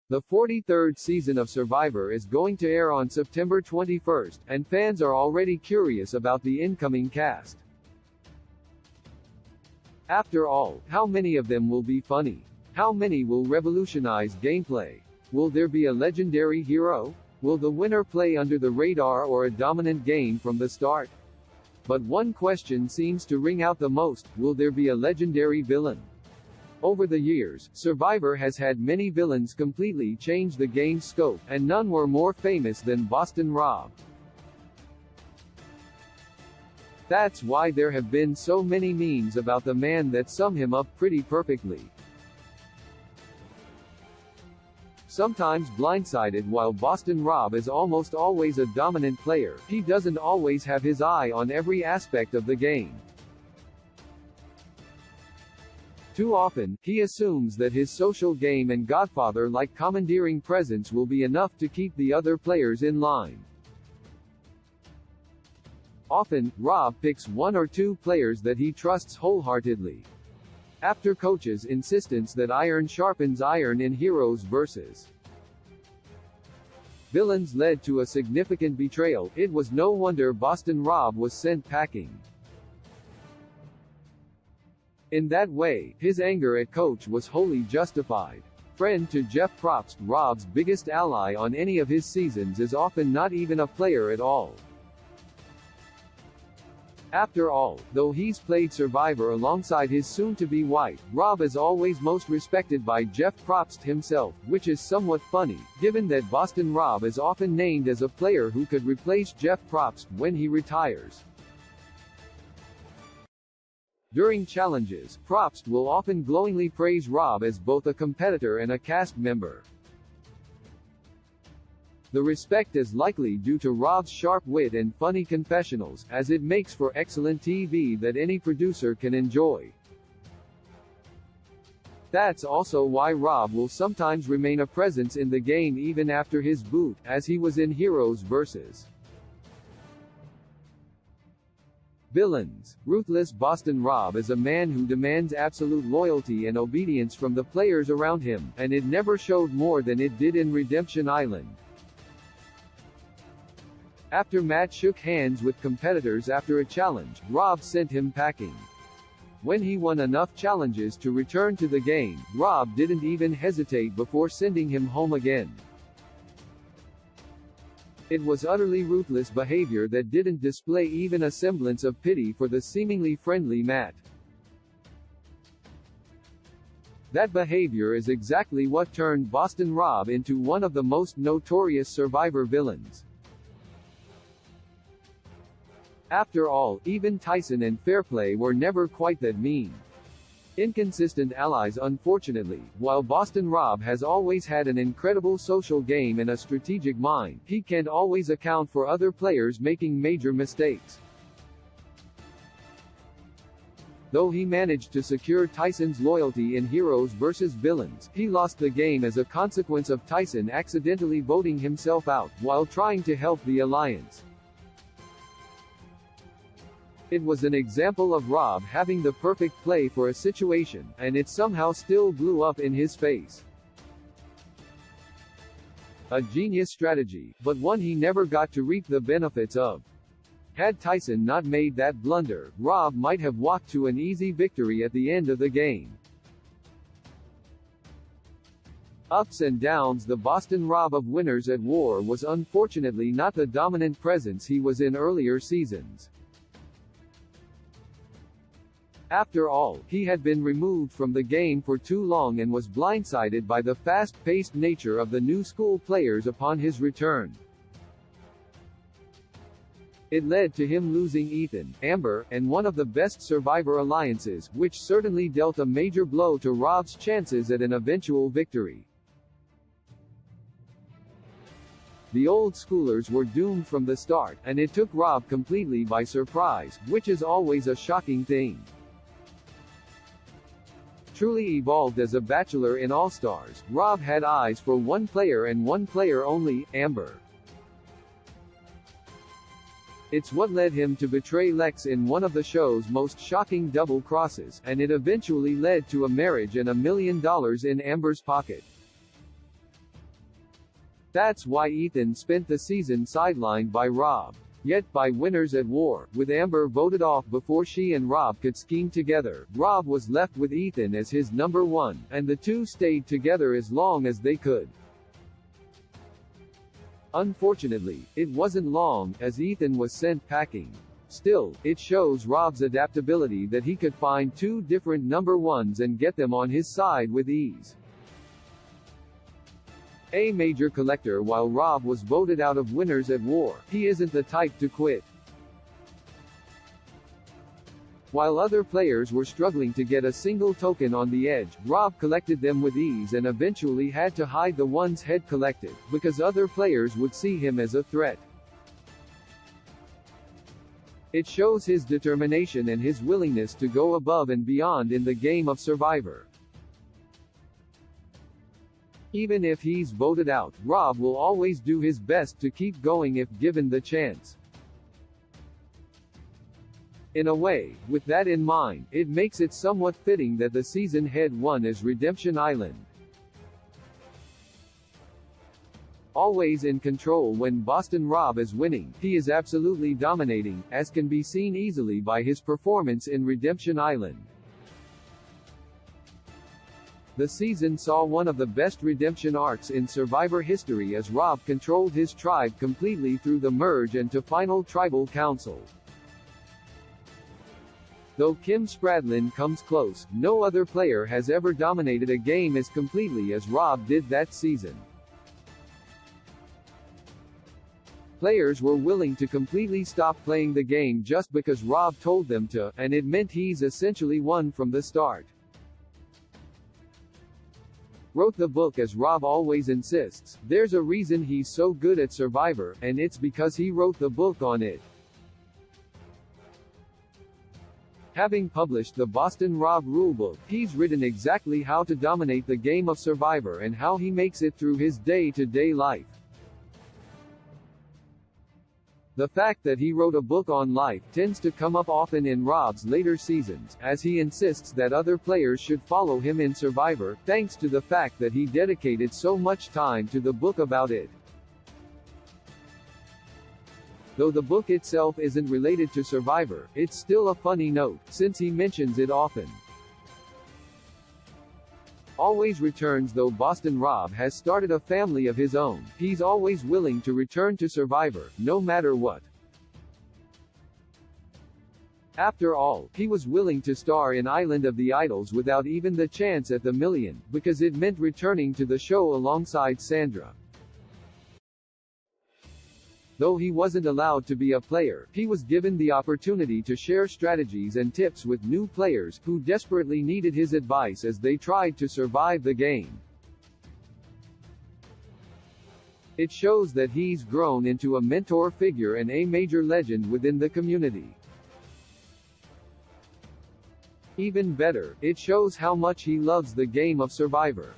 The 43rd season of Survivor is going to air on September 21st, and fans are already curious about the incoming cast. After all, how many of them will be funny? How many will revolutionize gameplay? Will there be a legendary hero? Will the winner play under the radar or a dominant game from the start? But one question seems to ring out the most: will there be a legendary villain? Over the years, Survivor has had many villains completely change the game's scope, and none were more famous than Boston Rob. That's why there have been so many memes about the man that sum him up pretty perfectly. Sometimes blindsided, while Boston Rob is almost always a dominant player, he doesn't always have his eye on every aspect of the game. Too often, he assumes that his social game and Godfather-like commandeering presence will be enough to keep the other players in line. Often, Rob picks one or two players that he trusts wholeheartedly. After Coach's insistence that iron sharpens iron in Heroes vs. Villains led to a significant betrayal, it was no wonder Boston Rob was sent packing. In that way, his anger at Coach was wholly justified. Friend to Jeff Probst, Rob's biggest ally on any of his seasons is often not even a player at all. After all, though he's played Survivor alongside his soon-to-be wife, Rob is always most respected by Jeff Probst himself, which is somewhat funny, given that Boston Rob is often named as a player who could replace Jeff Probst when he retires. During challenges, Probst will often glowingly praise Rob as both a competitor and a cast member. The respect is likely due to Rob's sharp wit and funny confessionals, as it makes for excellent TV that any producer can enjoy. That's also why Rob will sometimes remain a presence in the game even after his boot, as he was in Heroes vs. Villains. Ruthless Boston Rob is a man who demands absolute loyalty and obedience from the players around him, and it never showed more than it did in Redemption Island. After Matt shook hands with competitors after a challenge, Rob sent him packing. When he won enough challenges to return to the game, Rob didn't even hesitate before sending him home again. It was utterly ruthless behavior that didn't display even a semblance of pity for the seemingly friendly Matt. That behavior is exactly what turned Boston Rob into one of the most notorious Survivor villains. After all, even Tyson and Fairplay were never quite that mean. Inconsistent allies. Unfortunately, while Boston Rob has always had an incredible social game and a strategic mind, he can't always account for other players making major mistakes. Though he managed to secure Tyson's loyalty in Heroes vs. Villains, he lost the game as a consequence of Tyson accidentally voting himself out, while trying to help the alliance. It was an example of Rob having the perfect play for a situation, and it somehow still blew up in his face. A genius strategy, but one he never got to reap the benefits of. Had Tyson not made that blunder, Rob might have walked to an easy victory at the end of the game. Ups and downs. The Boston Rob of Winners at War was unfortunately not the dominant presence he was in earlier seasons. After all, he had been removed from the game for too long and was blindsided by the fast-paced nature of the new school players upon his return. It led to him losing Ethan, Amber, and one of the best Survivor alliances, which certainly dealt a major blow to Rob's chances at an eventual victory. The old schoolers were doomed from the start, and it took Rob completely by surprise, which is always a shocking thing. Truly evolved as a bachelor in All-Stars, Rob had eyes for one player and one player only, Amber. It's what led him to betray Lex in one of the show's most shocking double crosses, and it eventually led to a marriage and $1 million in Amber's pocket. That's why Ethan spent the season sidelined by Rob. Yet, by Winners at War, with Amber voted off before she and Rob could scheme together, Rob was left with Ethan as his number one, and the two stayed together as long as they could. Unfortunately, it wasn't long, as Ethan was sent packing. Still, it shows Rob's adaptability that he could find two different number ones and get them on his side with ease. A major collector. While Rob was voted out of Winners at War, he isn't the type to quit. While other players were struggling to get a single token on the edge, Rob collected them with ease and eventually had to hide the ones he'd collected, because other players would see him as a threat. It shows his determination and his willingness to go above and beyond in the game of Survivor. Even if he's voted out, Rob will always do his best to keep going if given the chance. In a way, with that in mind, it makes it somewhat fitting that the season head won as Redemption Island. Always in control when Boston Rob is winning, he is absolutely dominating, as can be seen easily by his performance in Redemption Island. The season saw one of the best redemption arcs in Survivor history as Rob controlled his tribe completely through the merge and to final tribal council. Though Kim Spradlin comes close, no other player has ever dominated a game as completely as Rob did that season. Players were willing to completely stop playing the game just because Rob told them to, and it meant he's essentially won from the start. Wrote the book. As Rob always insists, there's a reason he's so good at Survivor, and it's because he wrote the book on it. Having published the Boston Rob rulebook, he's written exactly how to dominate the game of Survivor and how he makes it through his day-to-day life. The fact that he wrote a book on life tends to come up often in Rob's later seasons, as he insists that other players should follow him in Survivor, thanks to the fact that he dedicated so much time to the book about it. Though the book itself isn't related to Survivor, it's still a funny note, since he mentions it often. Always returns. Though Boston Rob has started a family of his own, he's always willing to return to Survivor, no matter what. After all, he was willing to star in Island of the Idols without even the chance at the million, because it meant returning to the show alongside Sandra. Though he wasn't allowed to be a player, he was given the opportunity to share strategies and tips with new players, who desperately needed his advice as they tried to survive the game. It shows that he's grown into a mentor figure and a major legend within the community. Even better, it shows how much he loves the game of Survivor.